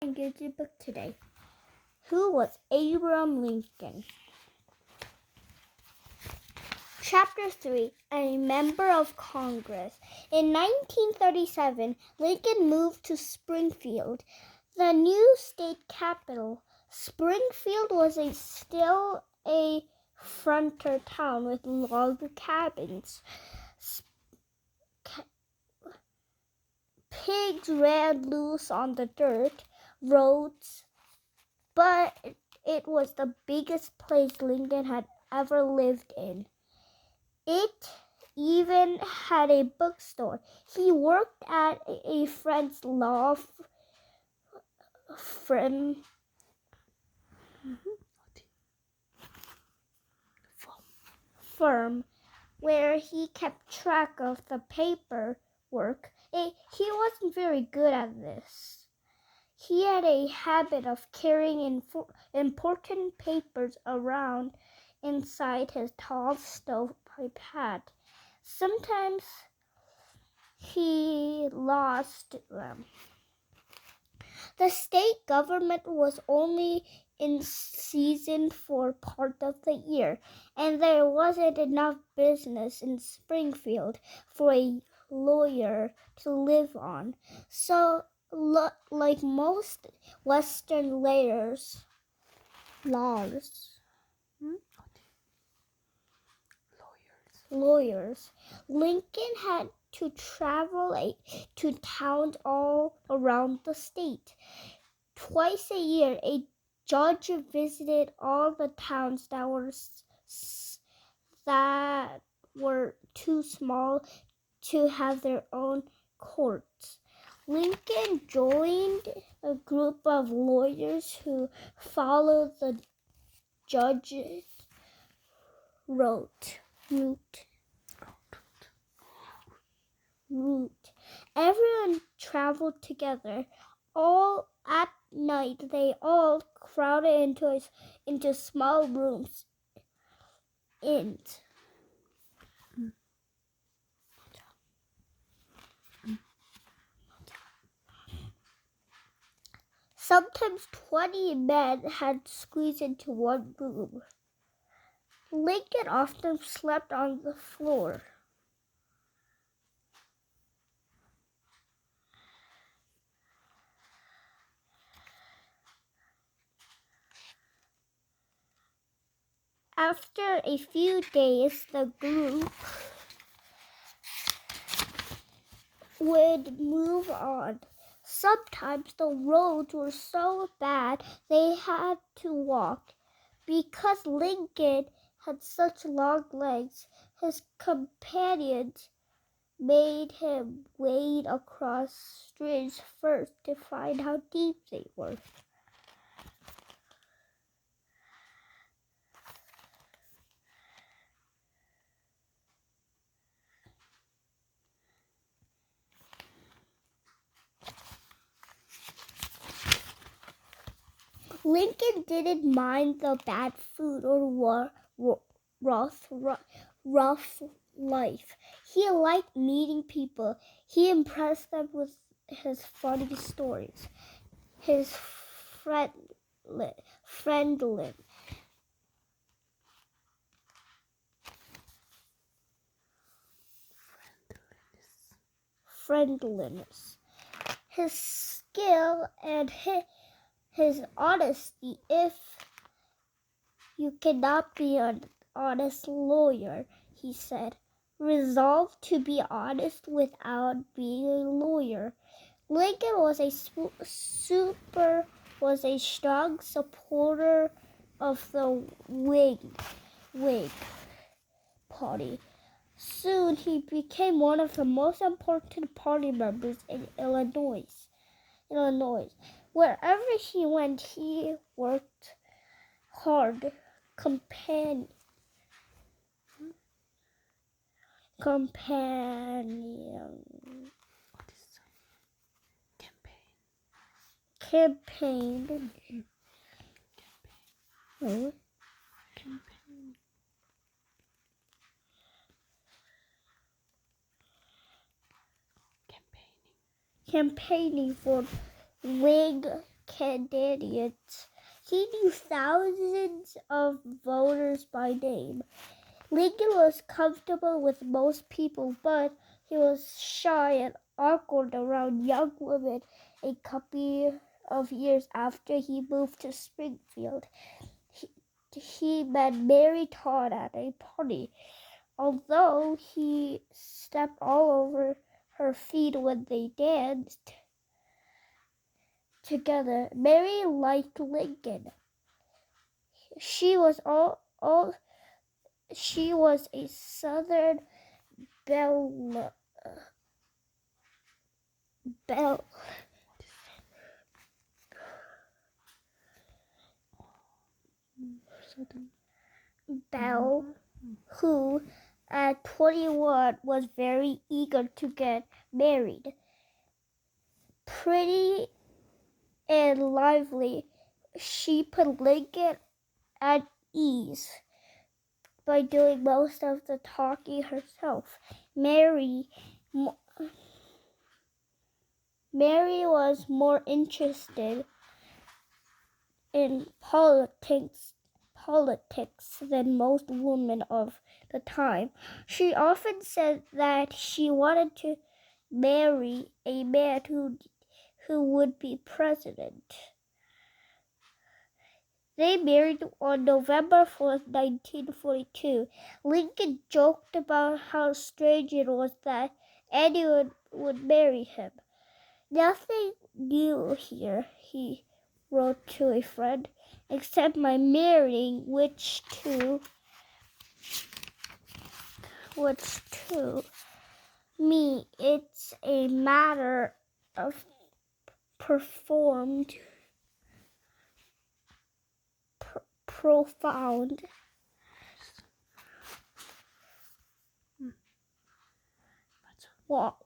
Language book today. Who was Abraham Lincoln? Chapter 3, A Member of Congress. In 1937, Lincoln moved to Springfield, the new state capital. Springfield was still a frontier town with log cabins. Pigs ran loose on the dirt roads, but it was the biggest place Lincoln had ever lived in. It even had a bookstore. He worked at a friend's law firm where he kept track of the paperwork. He wasn't very good at this. He had a habit of carrying important papers around inside his tall stovepipe hat. Sometimes he lost them. The state government was only in season for part of the year, and there wasn't enough business in Springfield for a lawyer to live on. So, like most Western lawyers, Lincoln had to travel to towns all around the state. Twice a year, a judge visited all the towns that were too small to have their own courts. Lincoln joined a group of lawyers who followed the judge's route. Everyone traveled together. All at night, they all crowded into small rooms. Sometimes 20 men had squeezed into one room. Lincoln often slept on the floor. After a few days, the group would move on. Sometimes the roads were so bad they had to walk. Because Lincoln had such long legs, his companions made him wade across streams first to find how deep they were. Lincoln didn't mind the bad food or rough life. He liked meeting people. He impressed them with his funny stories, his friendliness, his skill, and his honesty. If you cannot be an honest lawyer, he said, resolve to be honest without being a lawyer. Lincoln was a strong supporter of the Whig Party. Soon he became one of the most important party members in Illinois. Wherever he went, he worked hard. Campaigning for Whig candidates. He knew thousands of voters by name. Lincoln was comfortable with most people, but he was shy and awkward around young women. A couple of years after he moved to Springfield, he met Mary Todd at a party. Although he stepped all over her feet when they danced together, Mary liked Lincoln. She was a Southern belle. Belle, who at 21 was very eager to get married. Pretty and lively, she put Lincoln at ease by doing most of the talking herself. Mary was more interested in politics than most women of the time. She often said that she wanted to marry a man who would be president. They married on November 4th, 1942. Lincoln joked about how strange it was that anyone would marry him. "Nothing new here," he wrote to a friend, "except my marrying, which to me it's a matter of profound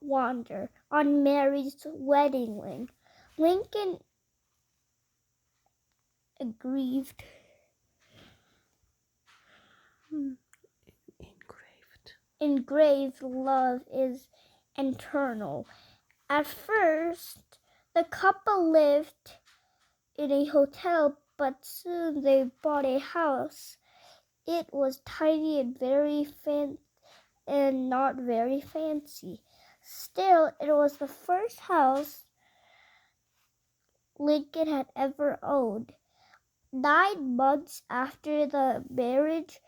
wonder." On Mary's wedding ring, Lincoln engraved "Love is eternal." At first, the couple lived in a hotel, but soon they bought a house. It was tiny and not very fancy. Still, it was the first house Lincoln had ever owned. 9 months after the marriage,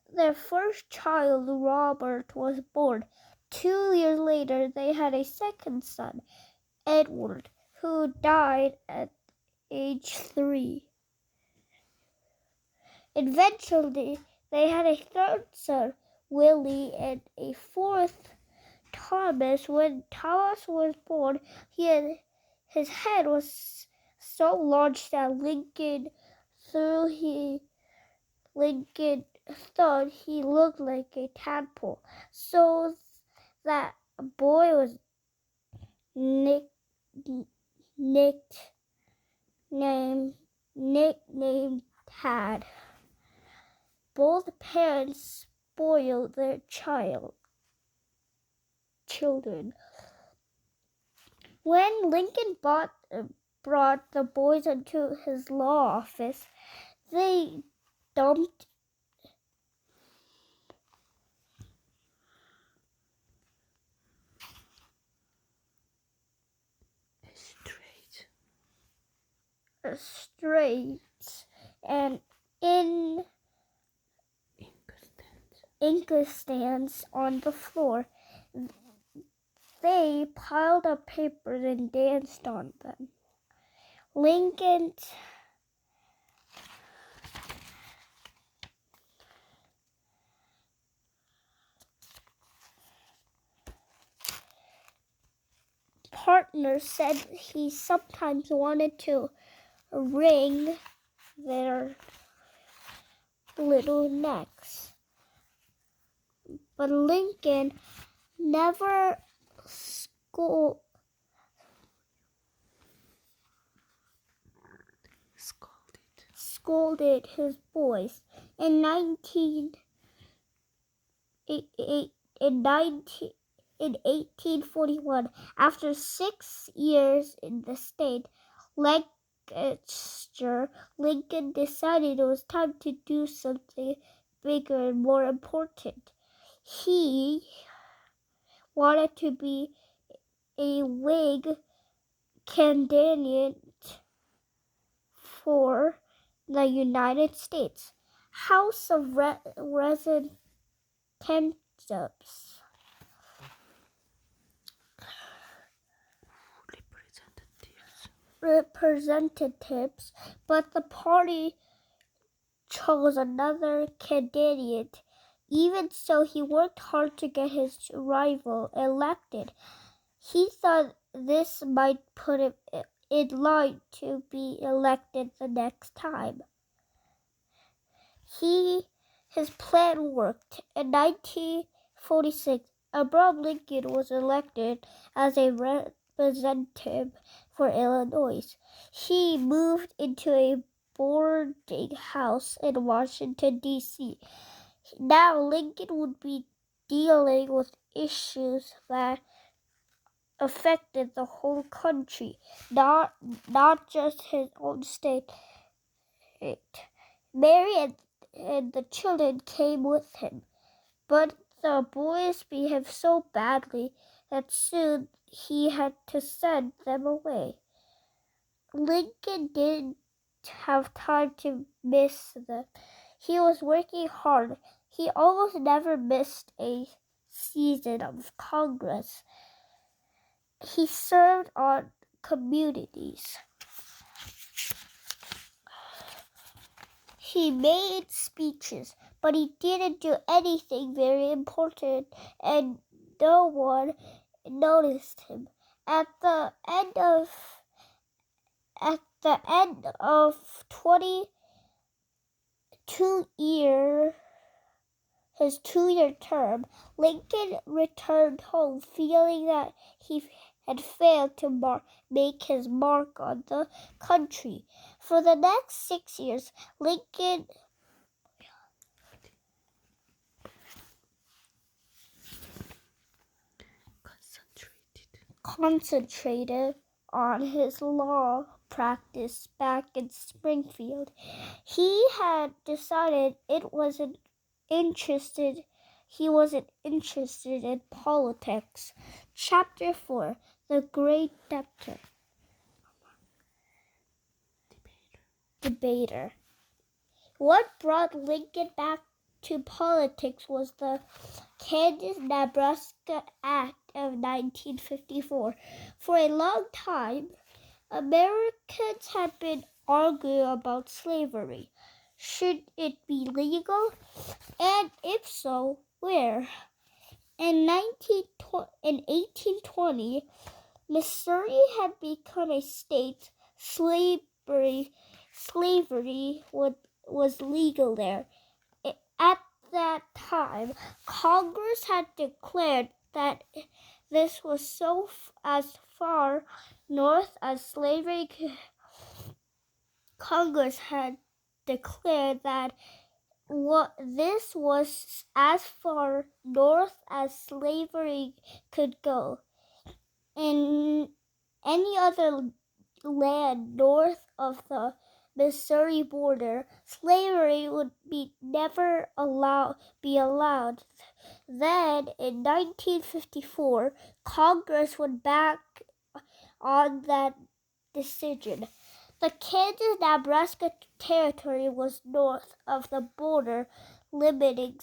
their first child, Robert, was born. 2 years later, they had a second son, Edward, who died at age 3. Eventually, they had a third son, Willie, and a fourth, Thomas. When Thomas was born, his head was so large that Lincoln thought he looked like a tadpole. So that boy was nicknamed Tad. Both parents spoiled their children. When Lincoln brought the boys into his law office, they dumped straight and inkstands on the floor. They piled up papers and danced on them. Lincoln's partner said he sometimes wanted to wring their little necks, but Lincoln never scolded his boys. In 1841, after 6 years in the state, gesture, Lincoln decided it was time to do something bigger and more important. He wanted to be a Whig candidate for the United States House of Representatives. But the party chose another candidate. Even so, he worked hard to get his rival elected. He thought this might put him in line to be elected the next time. His plan worked. In 1946, Abraham Lincoln was elected as a representative for Illinois. He moved into a boarding house in Washington, D.C. Now Lincoln would be dealing with issues that affected the whole country, not just his own state. Mary and the children came with him, but the boys behaved so badly that soon he had to send them away. Lincoln didn't have time to miss them. He was working hard. He almost never missed a season of Congress. He served on committees. He made speeches, but he didn't do anything very important, and no one noticed him. At the end of his 2-year term, Lincoln returned home feeling that he had failed to make his mark on the country. For the next 6 years, Lincoln concentrated on his law practice back in Springfield. He had decided he wasn't interested in politics. Chapter 4: The Great Debater. What brought Lincoln back to politics was the Kansas-Nebraska Act of 1954. For a long time, Americans had been arguing about slavery. Should it be legal? And if so, where? In 1820, Missouri had become a state. Slavery was legal there. At that time, Congress had declared that this was so as far north as slavery. Congress had declared that this was as far north as slavery could go. In any other land north of the Missouri border, slavery would never be allowed. Then, in 1954, Congress went back on that decision. The Kansas-Nebraska Territory was north of the border, limiting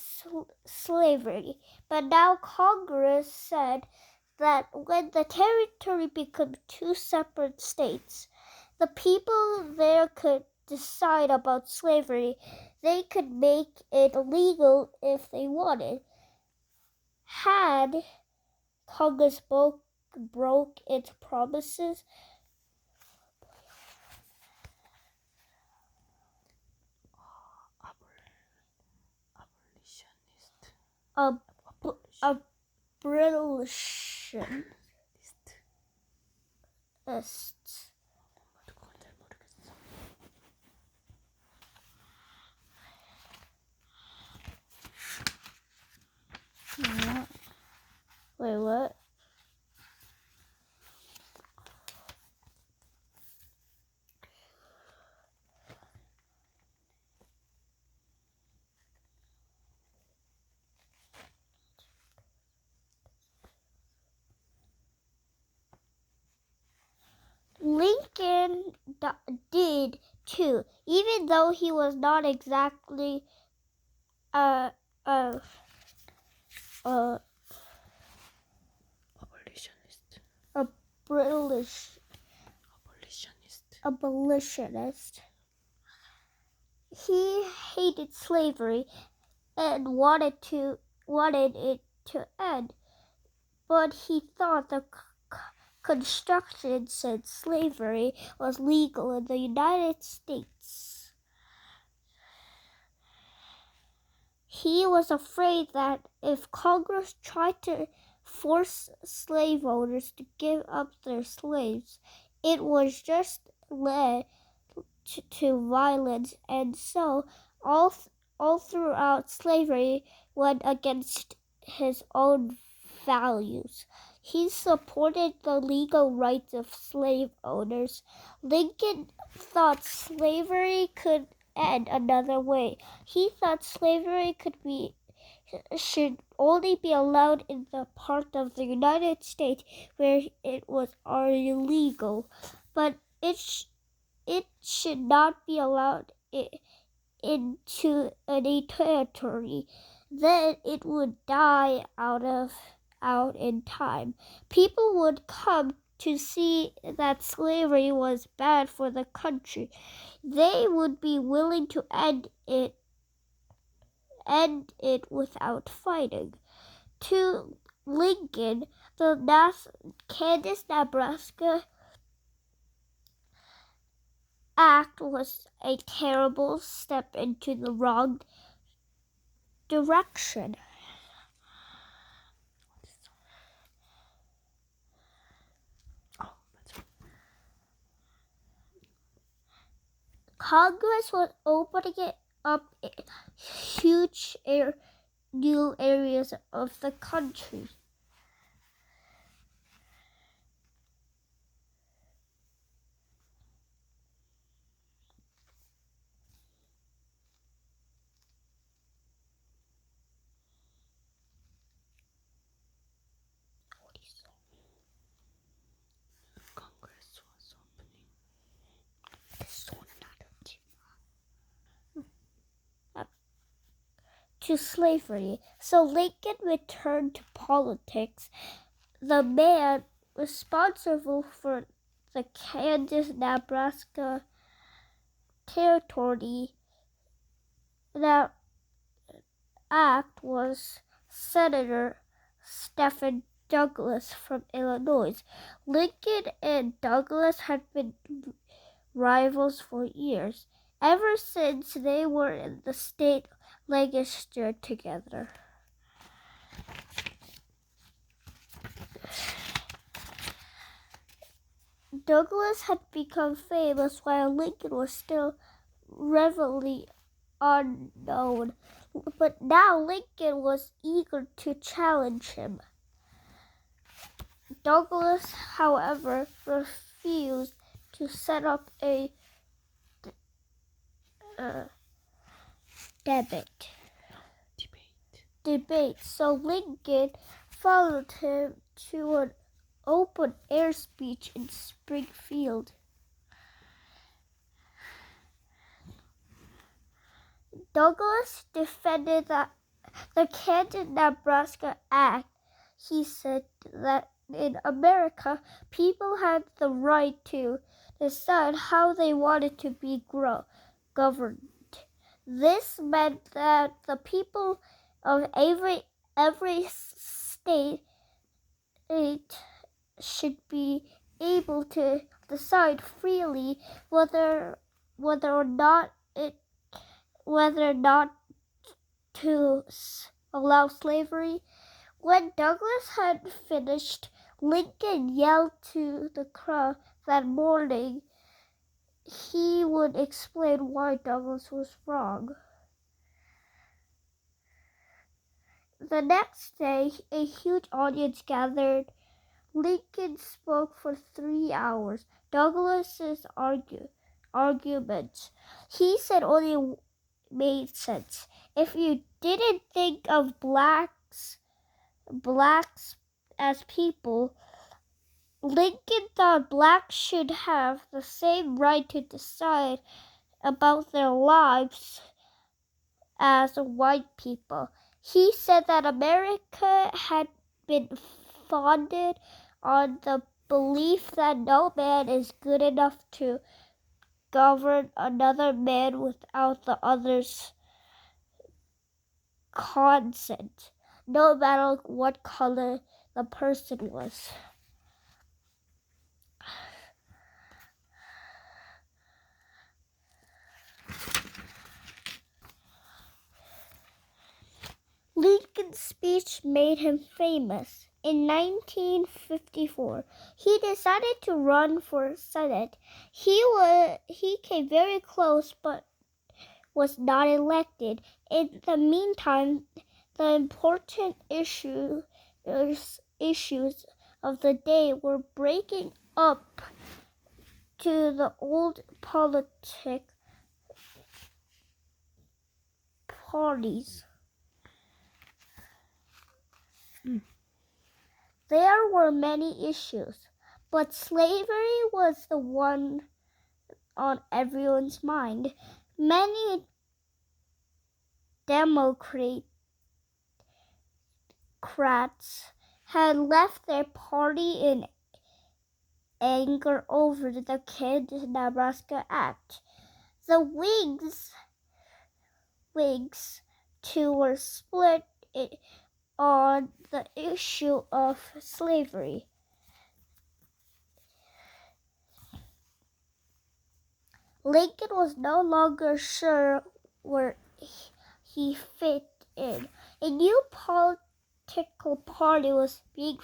slavery. But now Congress said that when the territory became 2 separate states, the people there could decide about slavery. They could make it legal if they wanted. Had Congress broke its promises? Abolitionists. Wait, what? did too, even though he was not exactly a British abolitionist. He hated slavery and wanted it to end, but he thought the construction since slavery was legal in the United States. He was afraid that if Congress tried to force slave owners to give up their slaves, it was just led to violence, and so all throughout slavery went against his own values. He supported the legal rights of slave owners. Lincoln thought slavery could end another way. He thought slavery should only be allowed in the part of the United States where it was already legal, but it should not be allowed into any territory. Then it would die out in time. People would come to see that slavery was bad for the country. They would be willing to end it without fighting. To Lincoln, the Kansas-Nebraska Act was a terrible step into the wrong direction. Congress was opening up huge new areas of the country. To slavery. So Lincoln returned to politics. The man responsible for the Kansas-Nebraska territory that act was Senator Stephen Douglas from Illinois. Lincoln and Douglas had been rivals for years, ever since they were in the state legislature together. Douglas had become famous while Lincoln was still relatively unknown, but now Lincoln was eager to challenge him. Douglas, however, refused to set up a debate, so Lincoln followed him to an open-air speech in Springfield. Douglas defended the Kansas-Nebraska Act. He said that in America, people had the right to decide how they wanted to be governed. This meant that the people of every state should be able to decide freely whether or not to allow slavery. When Douglas had finished, Lincoln yelled to the crowd that morning he would explain why Douglas was wrong. The next day, a huge audience gathered. Lincoln spoke for 3 hours. Douglas's arguments, he said, only made sense. If you didn't think of blacks as people, Lincoln thought blacks should have the same right to decide about their lives as white people. He said that America had been founded on the belief that no man is good enough to govern another man without the other's consent, no matter what color the person was. Lincoln's speech made him famous. In 1954, he decided to run for Senate. He came very close but was not elected. In the meantime, the important issues of the day were breaking up to the old politic parties. There were many issues, but slavery was the one on everyone's mind. Many Democrats had left their party in anger over the Kansas-Nebraska Act. The Whigs too were split on the issue of slavery. Lincoln was no longer sure where he fit in. A new political party was being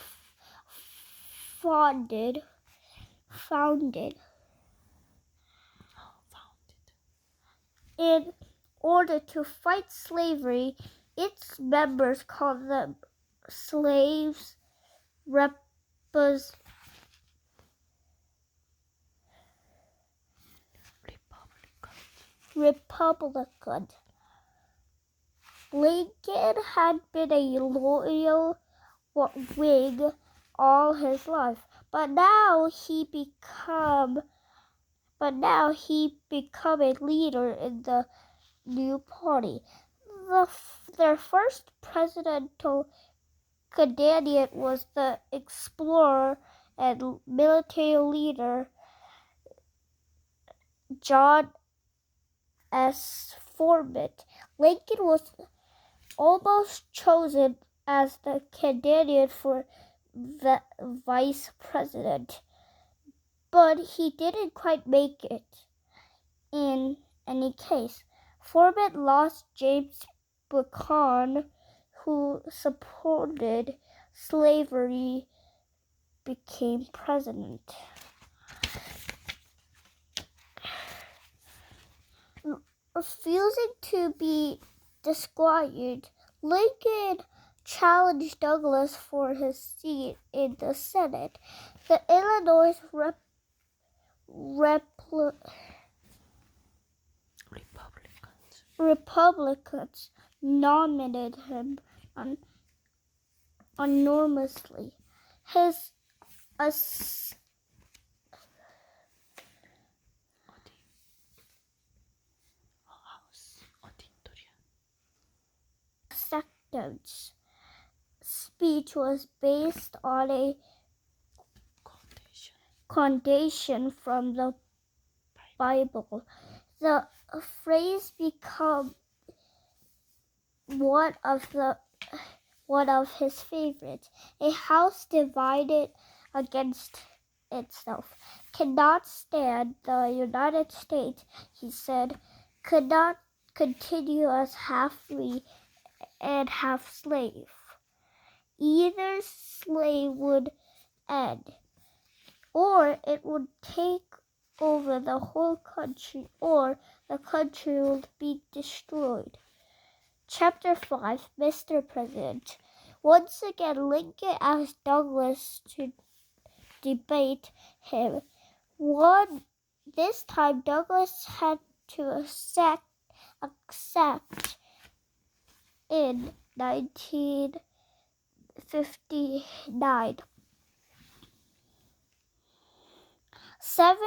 founded. In order to fight slavery, its members called them slaves Republican. Lincoln had been a loyal Whig all his life, but now he became a leader in the new party. Their first presidential candidate was the explorer and military leader John S. Foreman. Lincoln was almost chosen as the candidate for the vice president, but he didn't quite make it. In any case, Foreman lost James Buchanan, who supported slavery, became president. Refusing to be disquieted, Lincoln challenged Douglas for his seat in the Senate. The Illinois Republicans nominated him enormously. His acceptance speech was based on a quotation from the Bible. The phrase became one of his favorites. A house divided against itself cannot stand. The United States, he said, could not continue as half free and half slave. Either slave would end, or it would take over the whole country, or the country would be destroyed. Chapter 5, Mr. President. Once again, Lincoln asked Douglas to debate him. This time, Douglas had to accept in 1959. 7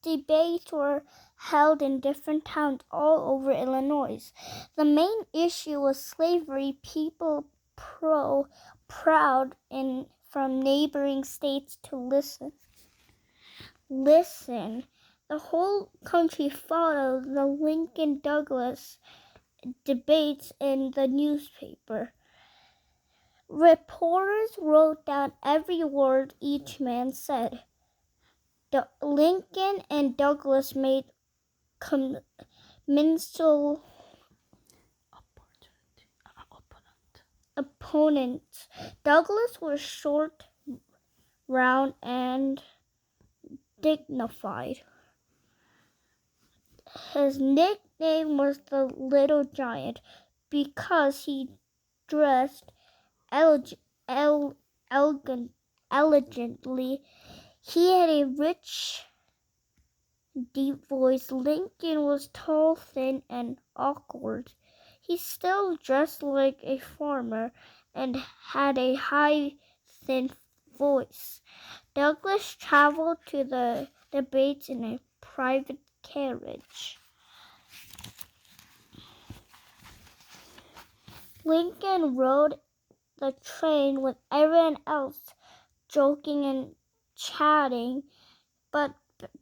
debates were held in different towns all over Illinois. The main issue was slavery. People proud from neighboring states to listen. The whole country followed the Lincoln-Douglas debates in the newspaper. Reporters wrote down every word each man said. Lincoln and Douglas made commensal opponents. Douglas was short, round, and dignified. His nickname was the Little Giant because he dressed elegantly. He had a rich, deep voice. Lincoln was tall, thin, and awkward. He still dressed like a farmer and had a high, thin voice. Douglas traveled to the debates in a private carriage. Lincoln rode the train with everyone else, joking and chatting, but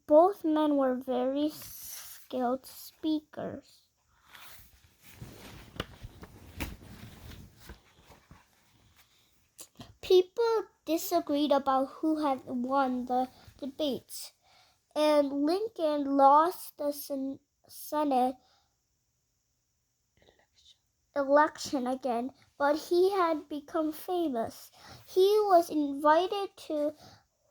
both men were very skilled speakers. People disagreed about who had won the debates, and Lincoln lost the Senate election again, but he had become famous. He was invited to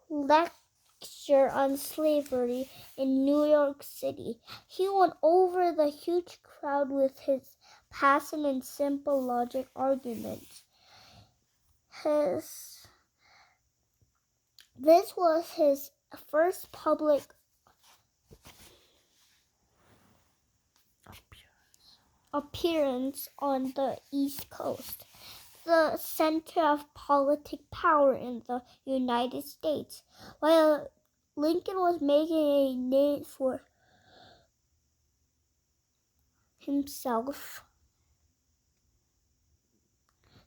lecture on slavery in New York City. He won over the huge crowd with his passion and simple logic arguments. This was his first public appearance on the East Coast, the center of politic power in the United States. While Lincoln was making a name for himself,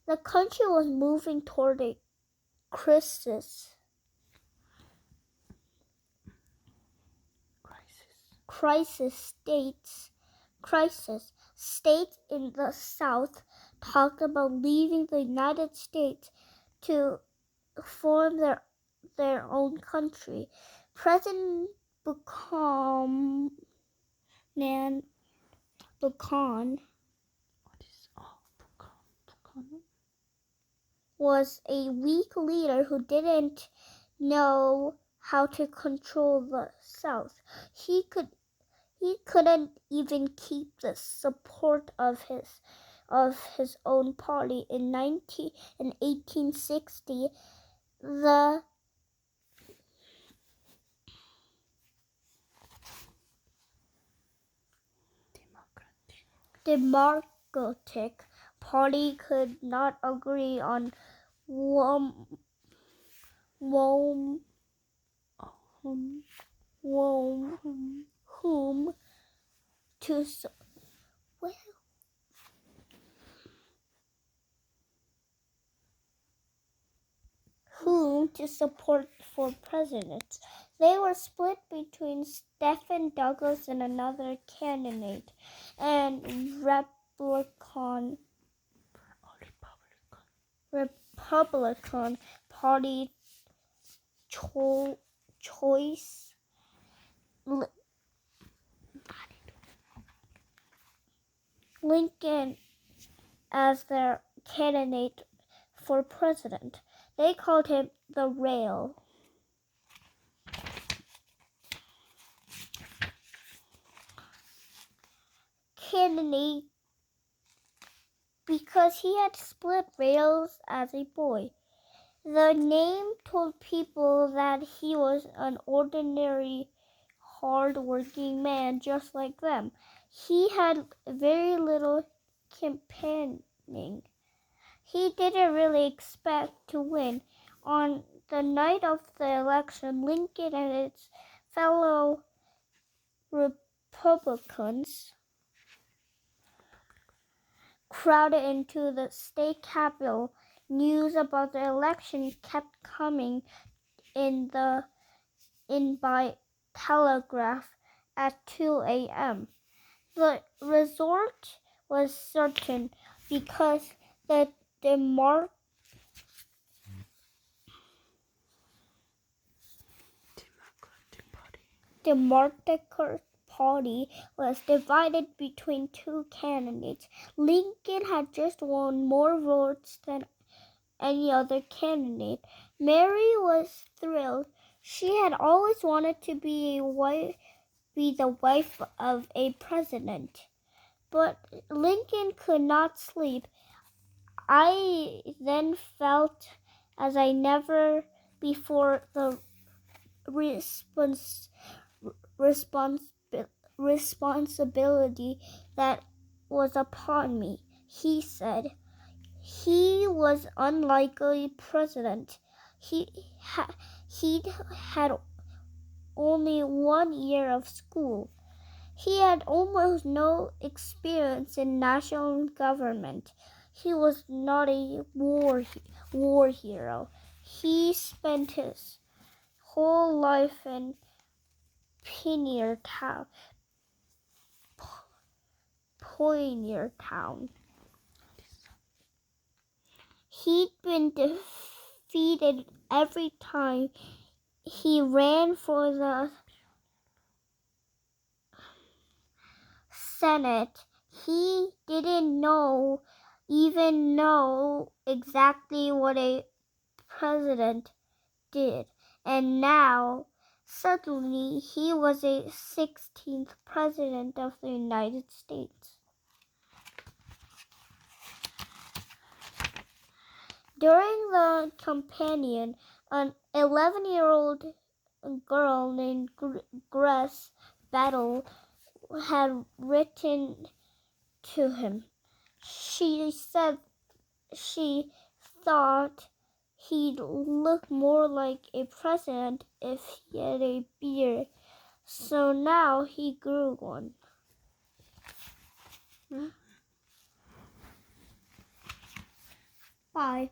the country was moving toward a crisis states in the South talked about leaving the United States to form their own country. President Buchanan was a weak leader who didn't know how to control the South. He couldn't even keep the support of his own party. In 1860, the Democratic Party could not agree on whom to support for president. They were split between Stephen Douglas and another candidate, and Republican Party choice Lincoln as their candidate for president. They called him the Rail. Candidate because he had split rails as a boy. The name told people that he was an ordinary, hard-working man just like them. He had very little campaigning. He didn't really expect to win. On the night of the election, Lincoln and his fellow Republicans crowded into the state capitol. News about the election kept coming in by telegraph at 2 a.m. The result was certain because the Democratic Party was divided between two candidates. Lincoln had just won more votes than any other candidate. Mary was thrilled. She had always wanted to be the wife of a president. But Lincoln could not sleep. I then felt as I never before the responsibility that was upon me, he said. He was unlikely president. He'd had only 1 year of school. He had almost no experience in national government. He was not a war hero. He spent his whole life in Pioneer Town. He'd been defeated every time he ran for the Senate. He didn't even know exactly what a president did. And now, suddenly, he was a 16th president of the United States. During the campaign, an 11-year-old girl named Grace Battle had written to him. She said she thought he'd look more like a president if he had a beard. So now he grew one. Bye.